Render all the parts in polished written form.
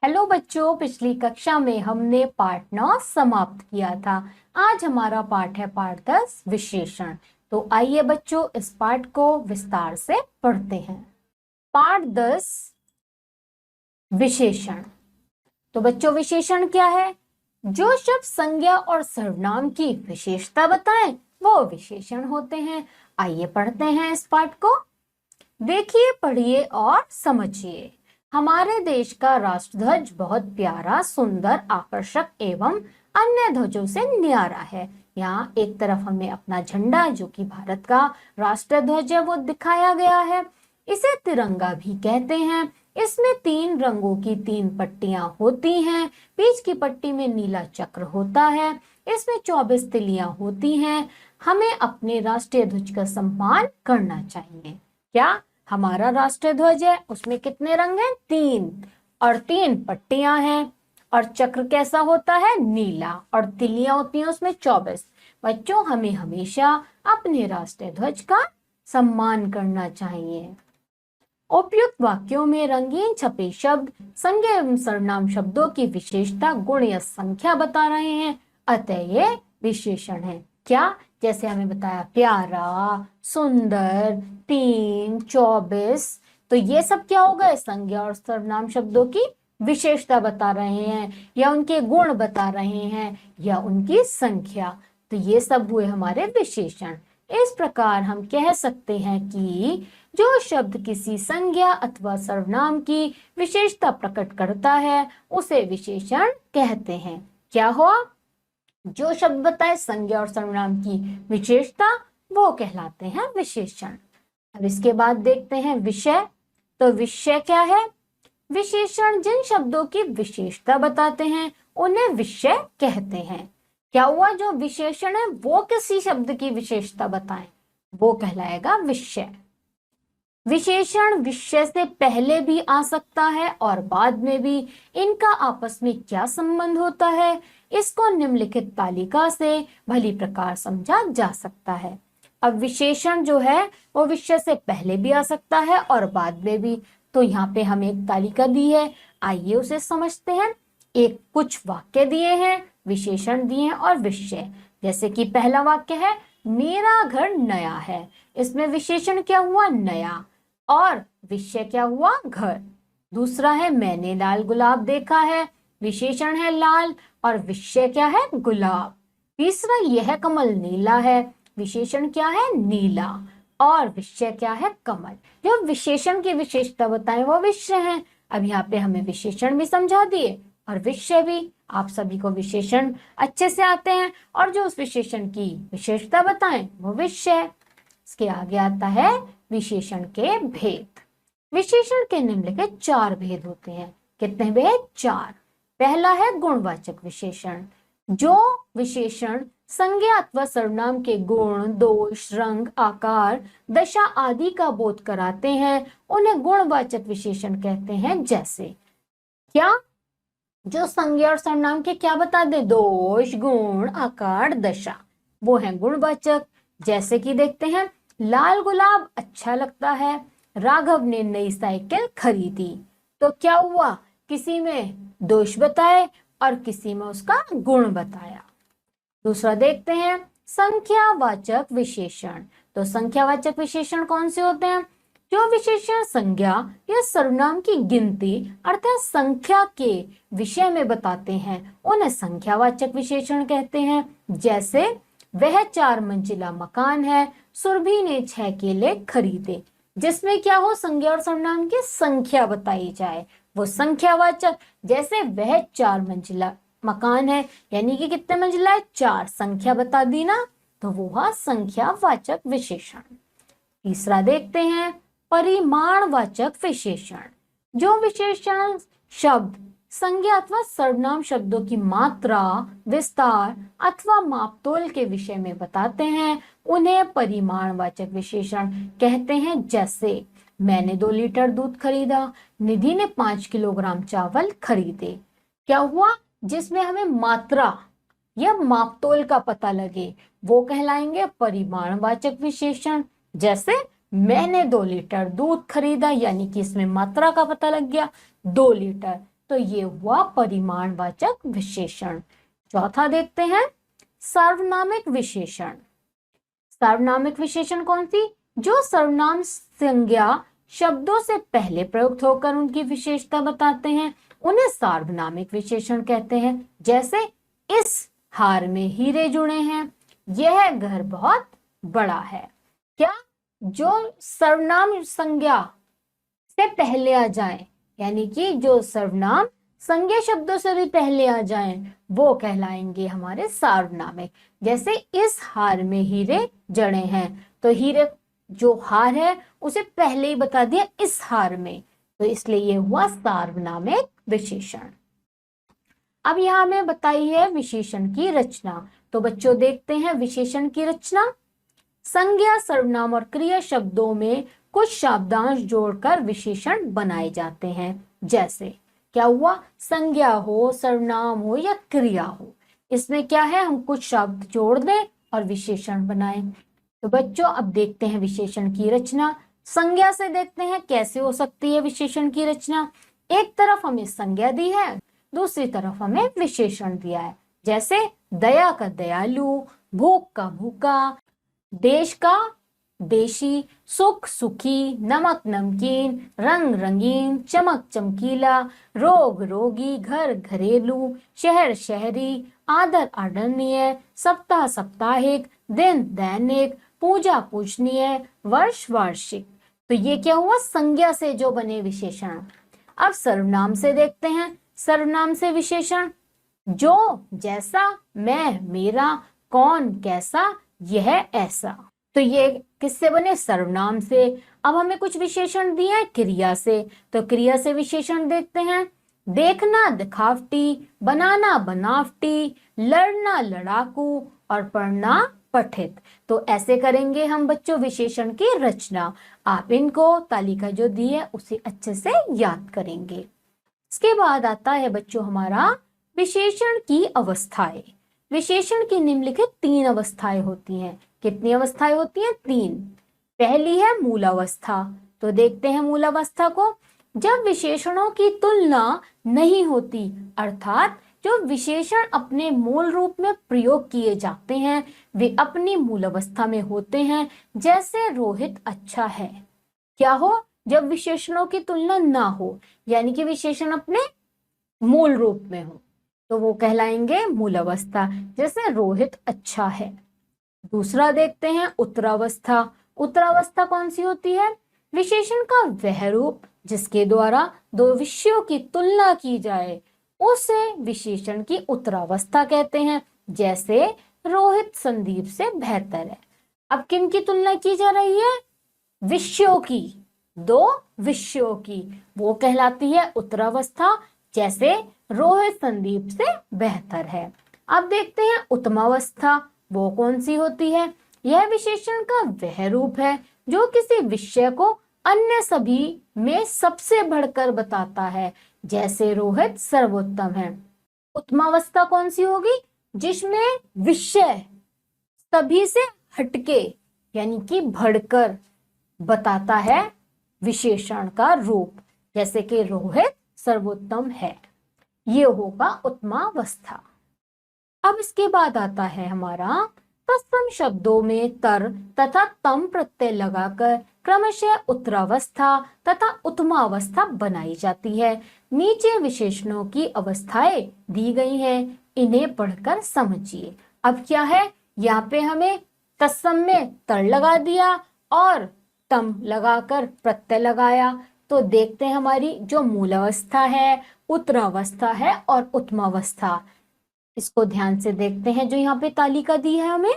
Hello बच्चों, पिछली कक्षा में हमने पाठ 9 समाप्त किया था। आज हमारा पाठ है पाठ 10 विशेषण। तो आइए बच्चों इस पाठ को विस्तार से पढ़ते हैं। पाठ 10 विशेषण। तो बच्चों विशेषण क्या है? जो शब्द संज्ञा और सर्वनाम की विशेषता बताएं वो विशेषण होते हैं। आइए पढ़ते हैं इस पाठ को। देखिए, पढ़िए और समझिए। हमारे देश का राष्ट्रध्वज बहुत प्यारा, सुंदर, आकर्षक एवं अन्य ध्वजों से न्यारा है। यहाँ एक तरफ हमें अपना झंडा जो कि भारत का राष्ट्रध्वज है वो दिखाया गया है। इसे तिरंगा भी कहते हैं। इसमें 3 रंगों की 3 पट्टियां होती हैं। बीच की पट्टी में नीला चक्र होता है। इसमें 24 तिलियां होती हैं। हमें अपने राष्ट्रीय ध्वज का सम्मान करना चाहिए। क्या हमारा राष्ट्रीय ध्वज है उसमें कितने रंग हैं? 3 और 3 पट्टियां हैं। और चक्र कैसा होता है? नीला। और तिलियां होती हैं उसमें 24। बच्चों हमें हमेशा अपने राष्ट्रीय ध्वज का सम्मान करना चाहिए। उपयुक्त वाक्यों में रंगीन छपे शब्द संज्ञा एवं सर्वनाम शब्दों की विशेषता, गुण या संख्या बता रहे हैं, अतः ये विशेषण है। क्या? जैसे हमें बताया प्यारा, सुंदर, 3, 24। तो ये सब क्या होगा? संज्ञा और सर्वनाम शब्दों की विशेषता बता रहे हैं, या उनके गुण बता रहे हैं, या उनकी संख्या। तो ये सब हुए हमारे विशेषण। इस प्रकार हम कह सकते हैं कि जो शब्द किसी संज्ञा अथवा सर्वनाम की विशेषता प्रकट करता है उसे विशेषण कहते हैं। क्या हुआ? जो शब्द बताए संज्ञा और सर्वनाम की विशेषता वो कहलाते हैं विशेषण। अब इसके बाद देखते हैं विषय। तो विषय क्या है? विशेषण जिन शब्दों की विशेषता बताते हैं उन्हें विषय कहते हैं। क्या हुआ? जो विशेषण है वो किसी शब्द की विशेषता बताएं वो कहलाएगा विषय। विशेषण विषय से पहले भी आ सकता है और बाद में भी। इनका आपस में क्या संबंध होता है इसको निम्नलिखित तालिका से भली प्रकार समझा जा सकता है। अब विशेषण जो है वो विषय से पहले भी आ सकता है और बाद में भी। तो यहाँ पे हमें एक तालिका दी है, आइए उसे समझते हैं। एक कुछ वाक्य दिए हैं, विशेषण दिए हैं और विषय। जैसे कि पहला वाक्य है मेरा घर नया है। इसमें विशेषण क्या हुआ? नया। और विषय क्या हुआ? घर। दूसरा है मैंने लाल गुलाब देखा है। विशेषण है लाल और विषय क्या है? गुलाब। तीसरा यह कमल नीला है। विशेषण क्या है? नीला। और विषय क्या है? कमल। जो विशेषण की विशेषता बताएं वो विषय है। अब यहाँ पे हमें विशेषण भी समझा दिए और विषय भी। आप सभी को विशेषण अच्छे से आते हैं और जो उस विशेषण की विशेषता बताएं वो विषय। इसके आगे आता है विशेषण के भेद। विशेषण के निम्नलिखित 4 भेद होते हैं। कितने भेद? 4। पहला है गुणवाचक विशेषण। जो विशेषण संज्ञा अथवा सर्वनाम के गुण, दोष, रंग, आकार, दशा आदि का बोध कराते हैं उन्हें गुणवाचक विशेषण कहते हैं। जैसे क्या? जो संज्ञा और सर्वनाम के क्या बता दे? दोष, गुण, आकार, दशा, वो है गुणवाचक। जैसे कि देखते हैं लाल गुलाब अच्छा लगता है। राघव ने नई साइकिल खरीदी। तो क्या हुआ? किसी में दोष बताए और किसी में उसका गुण बताया। दूसरा देखते हैं संख्यावाचक विशेषण। तो संख्यावाचक विशेषण कौन से होते हैं? जो विशेषण संज्ञा या सर्वनाम की गिनती अर्थात संख्या के विषय में बताते हैं उन्हें संख्यावाचक विशेषण कहते हैं। जैसे वह 4 मंजिला मकान है, सुरभि ने 6 केले खरीदे। जिसमें क्या हो? संज्ञा और सर्वनाम की संख्या बताई जाए वो संख्यावाचक। जैसे वह 4 मंजिला मकान है, यानी कि कितने मंजिला है? 4। संख्या बता दी ना, तो वो हुआ संख्यावाचक विशेषण। तीसरा देखते हैं परिमाणवाचक विशेषण। जो विशेषण शब्द संज्ञा अथवा सर्वनाम शब्दों की मात्रा, विस्तार अथवा मापतोल के विषय में बताते हैं उन्हें परिमाणवाचक विशेषण कहते हैं। जैसे मैंने 2 लीटर दूध खरीदा, निधि ने 5 किलोग्राम चावल खरीदे। क्या हुआ? जिसमें हमें मात्रा या मापतोल का पता लगे वो कहलाएंगे परिमाणवाचक विशेषण। जैसे मैंने 2 लीटर दूध खरीदा, यानी कि इसमें मात्रा का पता लग गया 2 लीटर। तो ये हुआ परिमाणवाचक विशेषण। चौथा देखते हैं सार्वनामिक विशेषण। सार्वनामिक विशेषण कौन सी? जो सर्वनाम संज्ञा शब्दों से पहले प्रयुक्त होकर उनकी विशेषता बताते हैं उन्हें सार्वनामिक विशेषण कहते हैं। जैसे इस हार में हीरे जुड़े हैं, यह घर बहुत बड़ा है। क्या? जो सर्वनाम संज्ञा से पहले आ जाए, यानी कि जो सर्वनाम संज्ञा शब्दों से भी पहले आ जाएं, वो कहलाएंगे हमारे सार्वनामिक। जैसे इस हार में हीरे जड़े हैं, तो हीरे जो हार है उसे पहले ही बता दिया इस हार में, तो इसलिए ये हुआ सार्वनामिक विशेषण। अब यहाँ हमें बताई है विशेषण की रचना। तो बच्चों देखते हैं विशेषण की रचना। संज्ञा, सर्वनाम और क्रिया शब्दों में कुछ शब्दांश जोड़कर विशेषण बनाए जाते हैं। जैसे क्या हुआ? संज्ञा हो, सर्वनाम हो या क्रिया हो, इसमें क्या है, हम कुछ शब्द जोड़ दें और विशेषण बनाएं। तो बच्चों अब देखते हैं विशेषण की रचना। संज्ञा से देखते हैं कैसे हो सकती है विशेषण की रचना। एक तरफ हमें संज्ञा दी है, दूसरी तरफ हमें विशेषण दिया है। जैसे दया का दयालु, भूख का भूखा, देश का देशी, सुख सुखी, नमक नमकीन, रंग रंगीन, चमक चमकीला, रोग रोगी, घर घरेलू, शहर शहरी, आदर आदरणीय, सप्ताह साप्ताहिक, दिन दैनिक, पूजा पूजनीय, वर्ष वार्षिक। तो ये क्या हुआ? संज्ञा से जो बने विशेषण। अब सर्वनाम से देखते हैं। सर्वनाम से विशेषण जो, जैसा, मैं, मेरा, कौन, कैसा, यह, ऐसा। तो ये किससे बने? सर्वनाम से। अब हमें कुछ विशेषण दिए हैं क्रिया से, तो क्रिया से विशेषण देखते हैं। देखना दिखावटी, बनाना बनावटी, लड़ना लड़ाकू और पढ़ना पठित। तो ऐसे करेंगे हम बच्चों विशेषण की रचना। आप इनको तालिका जो दी है उसे अच्छे से याद करेंगे। इसके बाद आता है बच्चों हमारा विशेषण की अवस्थाएं। विशेषण की निम्नलिखित 3 अवस्थाएं होती हैं। कितनी अवस्थाएं होती हैं? 3। पहली है मूलावस्था। तो देखते हैं मूलावस्था को। जब विशेषणों की तुलना नहीं होती, अर्थात जो विशेषण अपने मूल रूप में प्रयोग किए जाते हैं वे अपनी मूलावस्था में होते हैं। जैसे रोहित अच्छा है। क्या हो? जब विशेषणों की तुलना ना हो, यानी कि विशेषण अपने मूल रूप में हो, तो वो कहलाएंगे मूलावस्था। जैसे रोहित अच्छा है। दूसरा देखते हैं उत्तरावस्था। उत्तरावस्था कौन सी होती है? विशेषण का वह रूप जिसके द्वारा 2 विषयों की तुलना की जाए उसे विशेषण की उत्तरावस्था कहते हैं। जैसे रोहित संदीप से बेहतर है। अब किन की तुलना की जा रही है? विषयों की, 2 विषयों की, वो कहलाती है उत्तरावस्था। जैसे रोहित संदीप से बेहतर है। अब देखते हैं उत्तमावस्था। वो कौन सी होती है? यह विशेषण का वह रूप है जो किसी विषय को अन्य सभी में सबसे बढ़कर बताता है। जैसे रोहित सर्वोत्तम है। उत्तमावस्था कौन सी होगी? जिसमें विषय सभी से हटके यानी कि बढ़कर बताता है विशेषण का रूप। जैसे कि रोहित सर्वोत्तम है। ये होगा उत्तमावस्था। अब इसके बाद आता है हमारा तत्सम शब्दों में तर तथा तम प्रत्यय लगाकर क्रमशः उत्तरावस्था तथा उत्तमावस्था बनाई जाती है। नीचे विशेषणों की अवस्थाएं दी गई हैं, इन्हें पढ़कर समझिए। अब क्या है, यहाँ पे हमें तत्सम में तर लगा दिया और तम लगाकर प्रत्यय लगाया। तो देखते हैं हमारी जो मूलावस्था है, उत्तरावस्था है और उत्तमावस्था, इसको ध्यान से देखते हैं। जो यहाँ पे तालिका दी है हमें,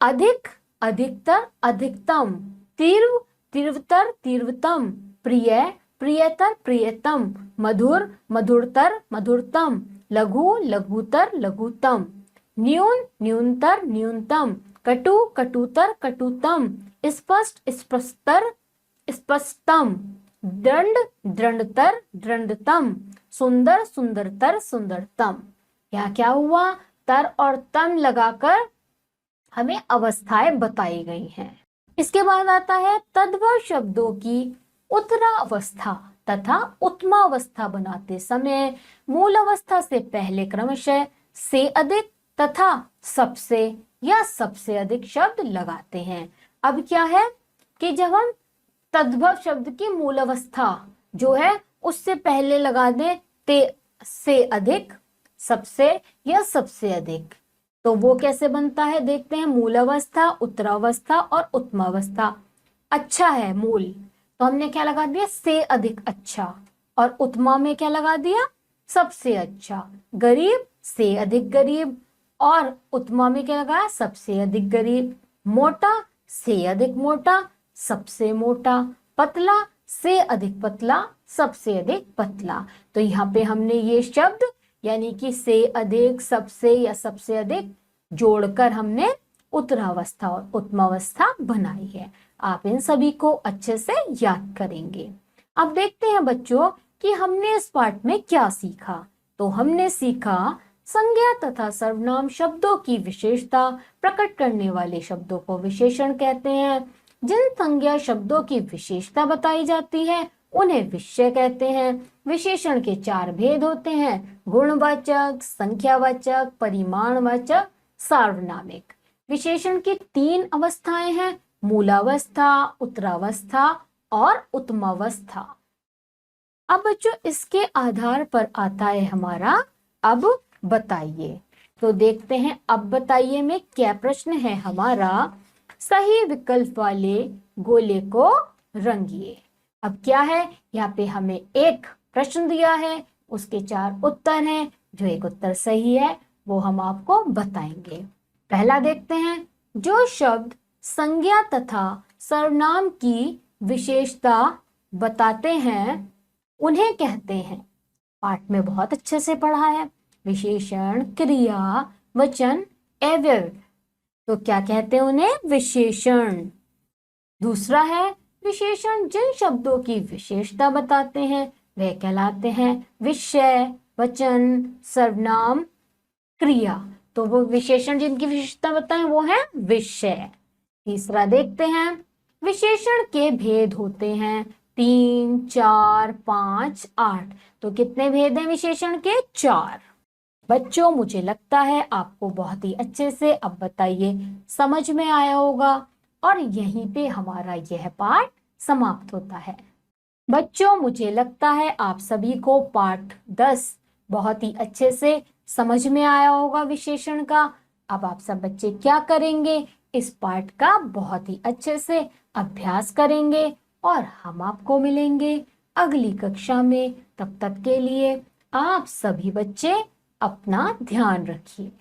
अधिक, अधिकतर, अधिकतम, तीव्र, तीव्रतर, तीव्रतम, प्रिय, प्रियतर, प्रियतम, मधुर, मधुरतर, मधुरतम, लघु, लघुतर, लघुतम, न्यून, न्यूनतर, न्यूनतम, कटु, कटुतर, कटुतम, स्पष्ट, स्पष्टतर, स्पष्टतम, दंड, दृढ़तर, दृढ़तम, सुंदर, सुंदरतर, सुंदरतम। यहाँ क्या हुआ? तर और तम लगाकर हमें अवस्थाएं बताई गई हैं। इसके बाद आता है तद्भव शब्दों की उत्तरावस्था। तथा उत्तमावस्था बनाते समय मूल अवस्था से पहले क्रमशः से अधिक तथा सबसे या सबसे अधिक शब्द लगाते हैं। अब क्या है कि जब हम तद्भव शब्द की मूल अवस्था जो है उससे पहले लगा दें ते, से अधिक, सबसे या सबसे अधिक, तो वो कैसे बनता है देखते हैं। मूल अवस्था, उत्तरावस्था और उत्तमावस्था। अच्छा है मूल, तो हमने क्या लगा दिया, से अधिक अच्छा। और उत्तमा में क्या लगा दिया, सबसे अच्छा। गरीब, से अधिक गरीब। और उत्तमा में क्या लगाया, सबसे अधिक गरीब। मोटा, से अधिक मोटा, सबसे मोटा। पतला, से अधिक पतला, सबसे अधिक पतला। तो यहाँ पे हमने ये शब्द यानी कि से अधिक, सबसे या सबसे अधिक जोड़कर हमने उत्तरावस्था और उत्तमावस्था बनाई है। आप इन सभी को अच्छे से याद करेंगे। अब देखते हैं बच्चों कि हमने इस पाठ में क्या सीखा। तो हमने सीखा संज्ञा तथा सर्वनाम शब्दों की विशेषता प्रकट करने वाले शब्दों को विशेषण कहते हैं। जिन संज्ञा शब्दों की विशेषता बताई जाती है उन्हें विशेष्य कहते हैं। विशेषण के 4 भेद होते हैं, गुणवाचक, संख्यावाचक, परिमाणवाचक, सार्वनामिक। विशेषण की 3 अवस्थाएं हैं, मूलावस्था, उत्तरावस्था और उत्तमावस्था। अब बच्चों इसके आधार पर आता है हमारा अब बताइए। तो देखते हैं अब बताइए में क्या प्रश्न है हमारा। सही विकल्प वाले गोले को रंगिए। अब क्या है, यहाँ पे हमें एक प्रश्न दिया है, उसके 4 उत्तर हैं। जो एक उत्तर सही है वो हम आपको बताएंगे। पहला देखते हैं, जो शब्द संज्ञा तथा सर्वनाम की विशेषता बताते हैं उन्हें कहते हैं। पाठ में बहुत अच्छे से पढ़ा है। विशेषण, क्रिया, वचन, अव्यय, तो क्या कहते हैं उन्हें, विशेषण। दूसरा है, विशेषण जिन शब्दों की विशेषता बताते हैं वे कहलाते हैं विषय, वचन, सर्वनाम, क्रिया। तो वो विशेषण जिनकी विशेषता बताएं वो है विषय। तीसरा देखते हैं, विशेषण के भेद होते हैं 3, 4, 5, 8। तो कितने भेद हैं विशेषण के, 4। बच्चों मुझे लगता है आपको बहुत ही अच्छे से अब बताइए समझ में आया होगा और यहीं पे हमारा यह पाठ समाप्त होता है। बच्चों मुझे लगता है आप सभी को पाठ 10 बहुत ही अच्छे से समझ में आया होगा विशेषण का। अब आप सब बच्चे क्या करेंगे, इस पाठ का बहुत ही अच्छे से अभ्यास करेंगे और हम आपको मिलेंगे अगली कक्षा में। तब तक के लिए आप सभी बच्चे अपना ध्यान रखिए।